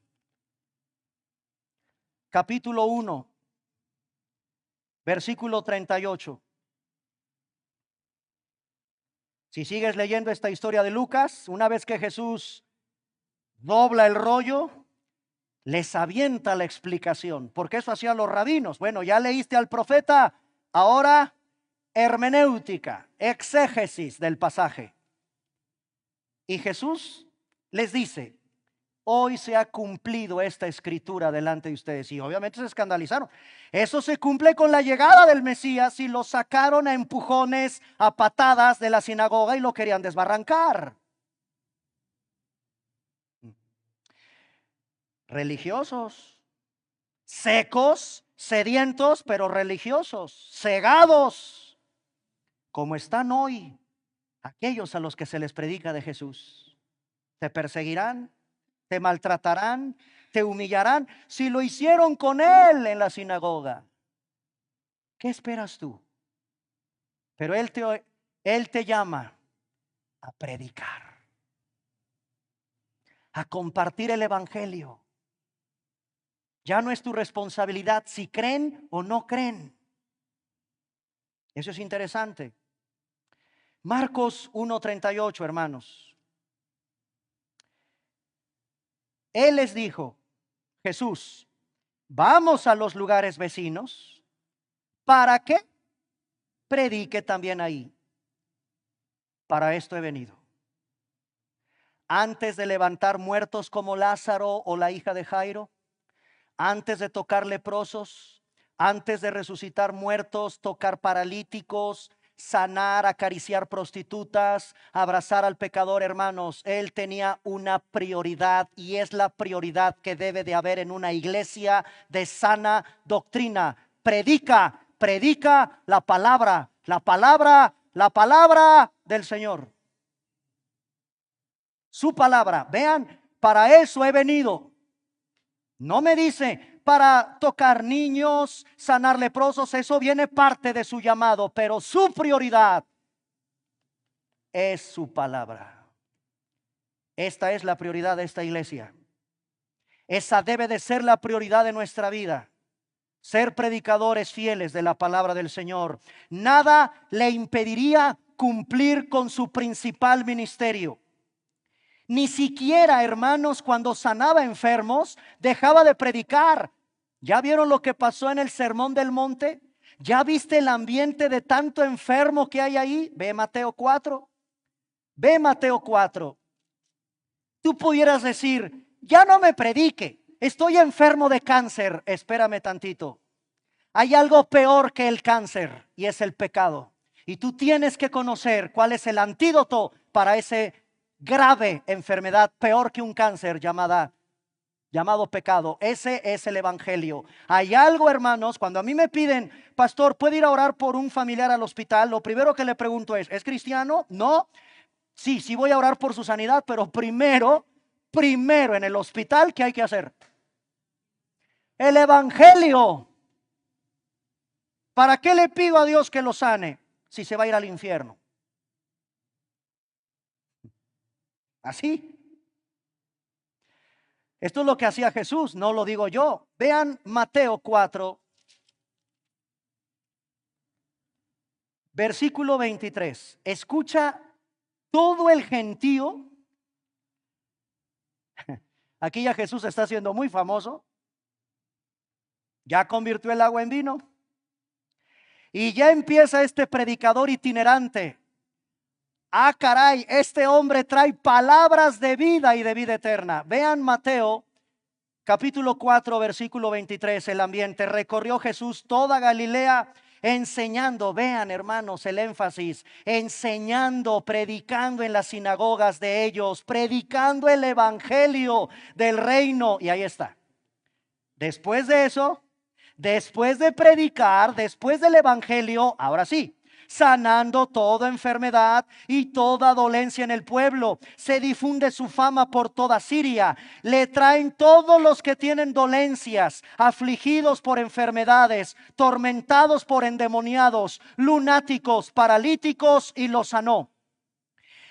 capítulo 1, versículo 38. Si sigues leyendo esta historia de Lucas, una vez que Jesús dobla el rollo, les avienta la explicación, porque eso hacían los rabinos. Bueno, ya leíste al profeta, ahora hermenéutica, exégesis del pasaje. Y Jesús les dice: hoy se ha cumplido esta escritura delante de ustedes. Y obviamente se escandalizaron. Eso se cumple con la llegada del Mesías, y lo sacaron a empujones, a patadas de la sinagoga, y lo querían desbarrancar. Religiosos, secos, sedientos, pero religiosos, cegados, como están hoy aquellos a los que se les predica de Jesús. Te perseguirán, te maltratarán, te humillarán. Si lo hicieron con él en la sinagoga, ¿qué esperas tú? Pero él te llama a predicar, a compartir el evangelio. Ya no es tu responsabilidad si creen o no creen. Eso es interesante. Marcos 1:38, hermanos. Él les dijo, Jesús: vamos a los lugares vecinos, ¿para qué? Predique también ahí. Para esto he venido. Antes de levantar muertos como Lázaro o la hija de Jairo, antes de tocar leprosos, antes de resucitar muertos, tocar paralíticos, sanar, acariciar prostitutas, abrazar al pecador, hermanos, él tenía una prioridad, y es la prioridad que debe de haber en una iglesia de sana doctrina. Predica la palabra, la palabra del Señor. Su palabra. Vean, para eso he venido. No me dice para tocar niños, sanar leprosos, eso viene parte de su llamado, pero su prioridad es su palabra. Esta es la prioridad de esta iglesia. Esa debe de ser la prioridad de nuestra vida. Ser predicadores fieles de la palabra del Señor. Nada le impediría cumplir con su principal ministerio. Ni siquiera, hermanos, cuando sanaba enfermos, dejaba de predicar. ¿Ya vieron lo que pasó en el Sermón del Monte? ¿Ya viste el ambiente de tanto enfermo que hay ahí? Ve Mateo 4. Ve Mateo 4. Tú pudieras decir: ya no me predique, estoy enfermo de cáncer. Espérame tantito. Hay algo peor que el cáncer, y es el pecado. Y tú tienes que conocer cuál es el antídoto para ese grave enfermedad, peor que un cáncer, llamado pecado. Ese es el evangelio. Hay algo, hermanos, cuando a mí me piden: pastor, ¿puede ir a orar por un familiar al hospital? Lo primero que le pregunto ¿es cristiano? No. Sí voy a orar por su sanidad, pero primero en el hospital, ¿qué hay que hacer? El evangelio. ¿Para qué le pido a Dios que lo sane si se va a ir al infierno? Así. Esto es lo que hacía Jesús, no lo digo yo. Vean Mateo 4, versículo 23. Escucha todo el gentío. Aquí ya Jesús está siendo muy famoso. Ya convirtió el agua en vino. Y ya empieza este predicador itinerante. Ah, caray, este hombre trae palabras de vida y de vida eterna. Vean Mateo capítulo 4, versículo 23, el ambiente. Recorrió Jesús toda Galilea enseñando. Vean, hermanos, el énfasis. Enseñando, predicando en las sinagogas de ellos, predicando el evangelio del reino. Y ahí está. Después de eso, después de predicar, después del evangelio, ahora sí, sanando toda enfermedad y toda dolencia en el pueblo. Se difunde su fama por toda Siria. Le traen todos los que tienen dolencias, afligidos por enfermedades, tormentados por endemoniados, lunáticos, paralíticos, y los sanó.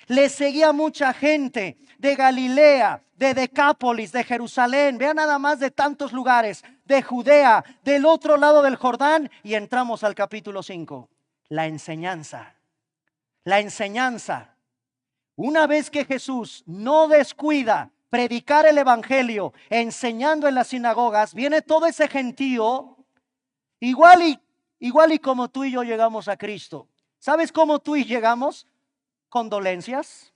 Le seguía mucha gente de Galilea, de Decápolis, de Jerusalén, vean nada más, de tantos lugares, de Judea, del otro lado del Jordán. Y entramos al capítulo 5, la enseñanza. La enseñanza. Una vez que Jesús no descuida predicar el evangelio, enseñando en las sinagogas, viene todo ese gentío, igual y como tú y yo llegamos a Cristo. ¿Sabes cómo tú y llegamos? Con dolencias,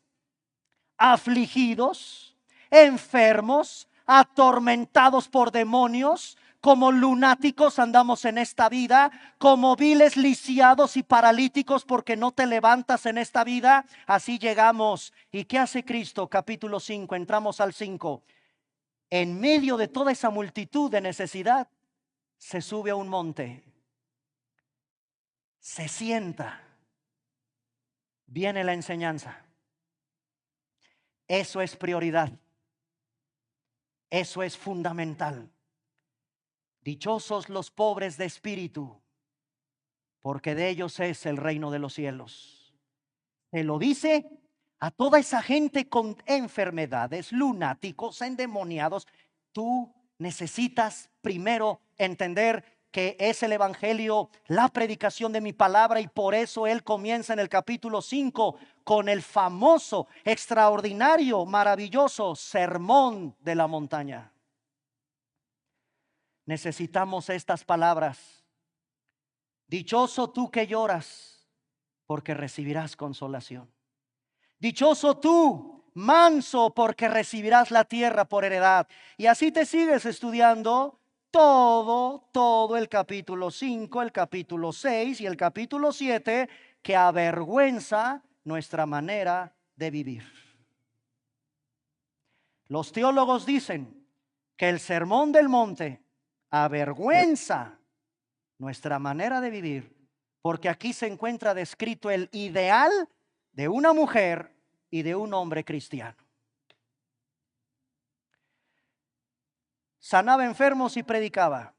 afligidos, enfermos, atormentados por demonios. Como lunáticos andamos en esta vida, como viles lisiados y paralíticos porque no te levantas en esta vida. Así llegamos. ¿Y qué hace Cristo? Capítulo 5, entramos al 5. En medio de toda esa multitud de necesidad, se sube a un monte, se sienta. Viene la enseñanza. Eso es prioridad. Eso es fundamental. Dichosos los pobres de espíritu, porque de ellos es el reino de los cielos. Se lo dice a toda esa gente con enfermedades, lunáticos, endemoniados. Tú necesitas primero entender que es el evangelio, la predicación de mi palabra, y por eso él comienza en el capítulo 5 con el famoso, extraordinario, maravilloso sermón de la montaña. Necesitamos estas palabras. Dichoso tú que lloras, porque recibirás consolación. Dichoso tú, manso, porque recibirás la tierra por heredad. Y así te sigues estudiando todo el capítulo 5, el capítulo 6 y el capítulo 7, que avergüenza nuestra manera de vivir. Los teólogos dicen que el sermón del monte avergüenza nuestra manera de vivir, porque aquí se encuentra descrito el ideal de una mujer y de un hombre cristiano. Sanaba enfermos y predicaba.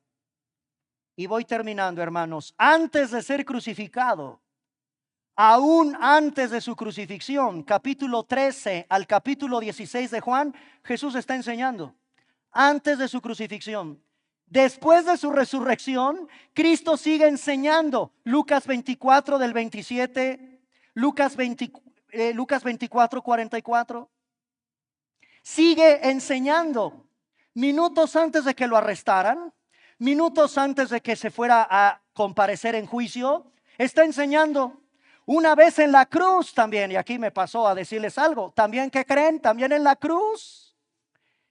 Y voy terminando, hermanos. Antes de ser crucificado, aún antes de su crucifixión, capítulo 13 al capítulo 16 de Juan, Jesús está enseñando. Antes de su crucifixión. Después de su resurrección, Cristo sigue enseñando. Lucas 24 del 27, Lucas 24, 44. Sigue enseñando. Minutos antes de que lo arrestaran, minutos antes de que se fuera a comparecer en juicio, está enseñando. Una vez en la cruz también, y aquí me pasó a decirles algo, también, ¿qué creen? También en la cruz,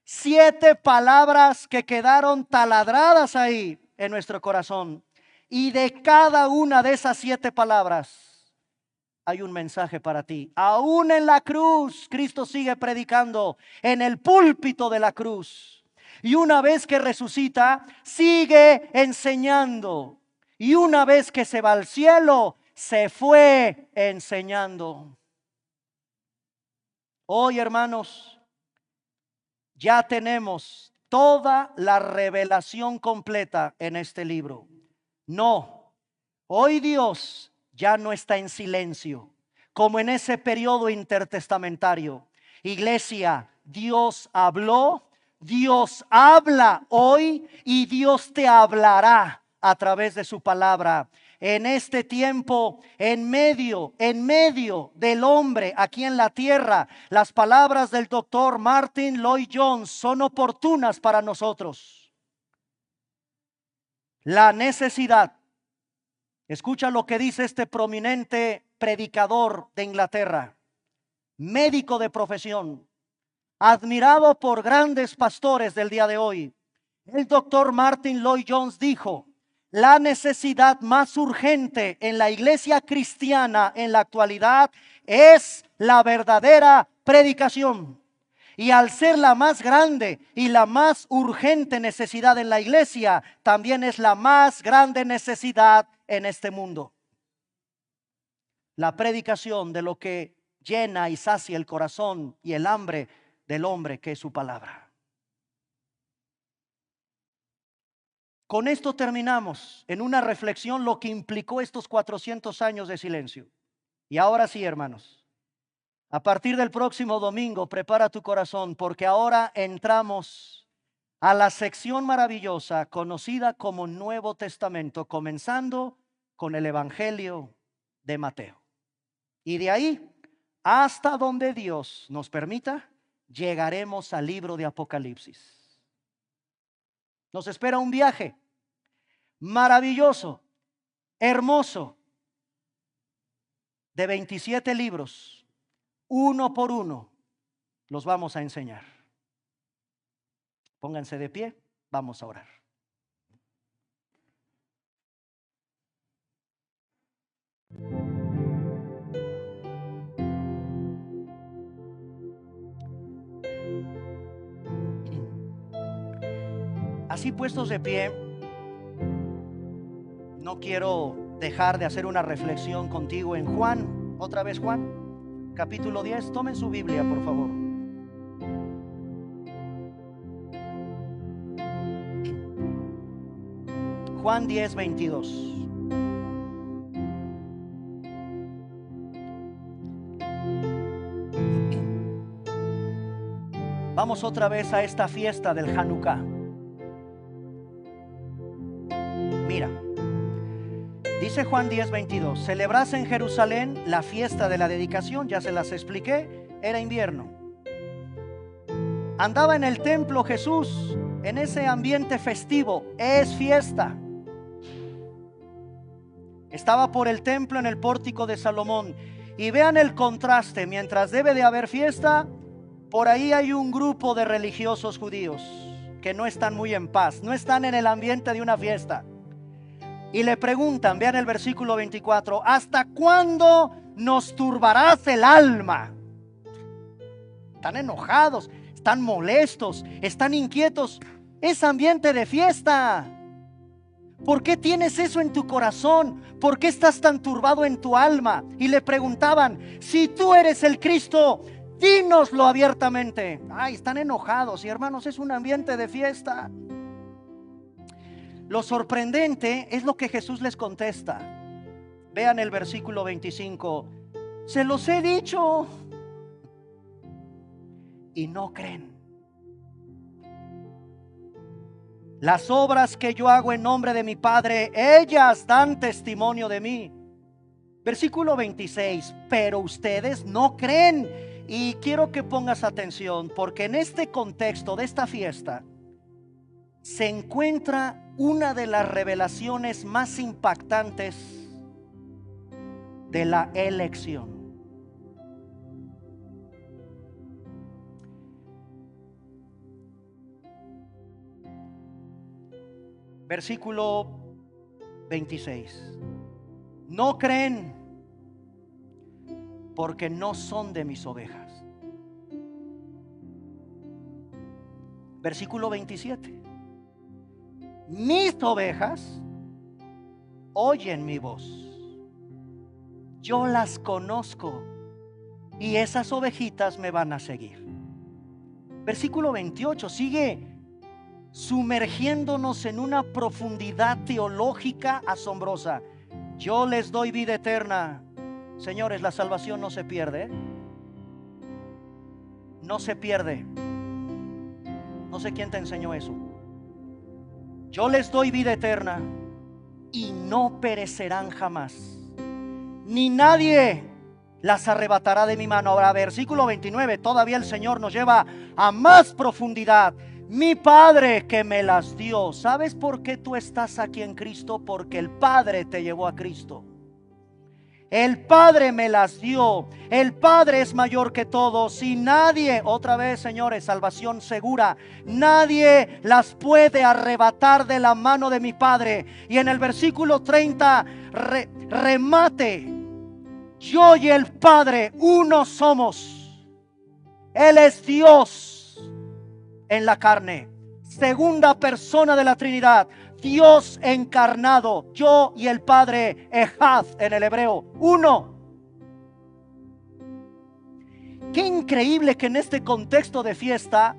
7 palabras que quedaron taladradas ahí en nuestro corazón. Y de cada una de esas 7 palabras hay un mensaje para ti. Aún en la cruz, Cristo sigue predicando, en el púlpito de la cruz. Y una vez que resucita, sigue enseñando. Y una vez que se va al cielo, se fue enseñando. Hoy, hermanos, ya tenemos toda la revelación completa en este libro. No, hoy Dios ya no está en silencio, como en ese periodo intertestamentario. Iglesia, Dios habló, Dios habla hoy y Dios te hablará a través de su palabra. En este tiempo, en medio del hombre aquí en la tierra, las palabras del doctor Martin Lloyd-Jones son oportunas para nosotros. La necesidad. Escucha lo que dice este prominente predicador de Inglaterra, médico de profesión, admirado por grandes pastores del día de hoy. El doctor Martin Lloyd-Jones dijo: la necesidad más urgente en la iglesia cristiana en la actualidad es la verdadera predicación. Y al ser la más grande y la más urgente necesidad en la iglesia, también es la más grande necesidad en este mundo. la predicación de lo que llena y sacia el corazón y el hambre del hombre, que es su palabra. Con esto terminamos en una reflexión lo que implicó estos 400 años de silencio. Y ahora sí, hermanos, a partir del próximo domingo, prepara tu corazón, porque ahora entramos a la sección maravillosa conocida como Nuevo Testamento, comenzando con el Evangelio de Mateo. Y de ahí hasta donde Dios nos permita, llegaremos al libro de Apocalipsis. Nos espera un viaje maravilloso, hermoso, de 27 libros, uno por uno, los vamos a enseñar. Pónganse de pie, vamos a orar. Así puestos de pie, no quiero dejar de hacer una reflexión contigo en Juan, otra vez Juan, capítulo 10. Tomen su Biblia, por favor. Juan 10, 22. Vamos otra vez a esta fiesta del Hanukkah. Mira, dice Juan 10, 22, celebrase en Jerusalén la fiesta de la dedicación, ya se las expliqué, era invierno. Andaba en el templo Jesús en ese ambiente festivo, es fiesta. Estaba por el templo en el pórtico de Salomón. Y vean el contraste, mientras debe de haber fiesta, por ahí hay un grupo de religiosos judíos que no están muy en paz, no están en el ambiente de una fiesta. Y le preguntan, vean el versículo 24, ¿hasta cuándo nos turbarás el alma? Están enojados, están molestos, están inquietos. Es ambiente de fiesta. ¿Por qué tienes eso en tu corazón? ¿Por qué estás tan turbado en tu alma? Y le preguntaban, si tú eres el Cristo, dínoslo abiertamente. Ay, están enojados y hermanos, es un ambiente de fiesta. Lo sorprendente es lo que Jesús les contesta. Vean el versículo 25. Se los he dicho y no creen. Las obras que yo hago en nombre de mi Padre, ellas dan testimonio de mí. Versículo 26. Pero ustedes no creen. Y quiero que pongas atención, porque en este contexto de esta fiesta se encuentra una de las revelaciones más impactantes de la elección. Versículo 26. No creen porque no son de mis ovejas. Versículo 27. Mis ovejas oyen mi voz. Yo las conozco y esas ovejitas me van a seguir. Versículo 28 sigue sumergiéndonos en una profundidad teológica asombrosa. Yo les doy vida eterna. Señores, la salvación no se pierde, ¿eh? No se pierde. No sé quién te enseñó eso. Yo les doy vida eterna y no perecerán jamás, ni nadie las arrebatará de mi mano. Ahora, versículo 29, todavía el Señor nos lleva a más profundidad. Mi Padre que me las dio. ¿Sabes por qué tú estás aquí en Cristo? Porque el Padre te llevó a Cristo. El Padre me las dio. El Padre es mayor que todos y nadie, otra vez señores, salvación segura, nadie las puede arrebatar de la mano de mi Padre. Y en el versículo 30 remate: yo y el Padre uno somos. Él es Dios en la carne, segunda persona de la Trinidad, Dios encarnado. Yo y el Padre, Ejad en el hebreo, uno. Qué increíble que en este contexto de fiesta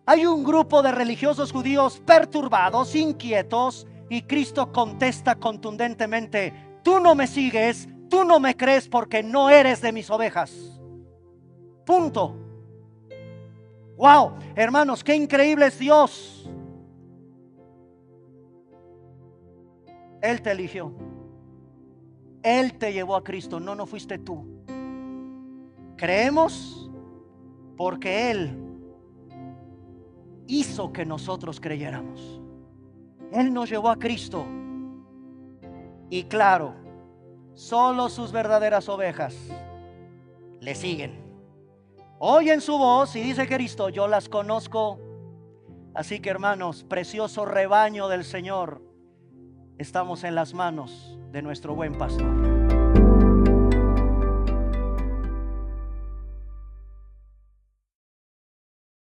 hay un grupo de religiosos judíos perturbados, inquietos, y Cristo contesta contundentemente: tú no me sigues, tú no me crees porque no eres de mis ovejas. Punto. Wow, hermanos, qué increíble es Dios. Él te eligió. Él te llevó a Cristo, no fuiste tú. Creemos porque Él hizo que nosotros creyéramos. Él nos llevó a Cristo. Y claro, solo sus verdaderas ovejas le siguen. Oyen su voz y dice Cristo: yo las conozco. Así que, hermanos, precioso rebaño del Señor, estamos en las manos de nuestro buen pastor.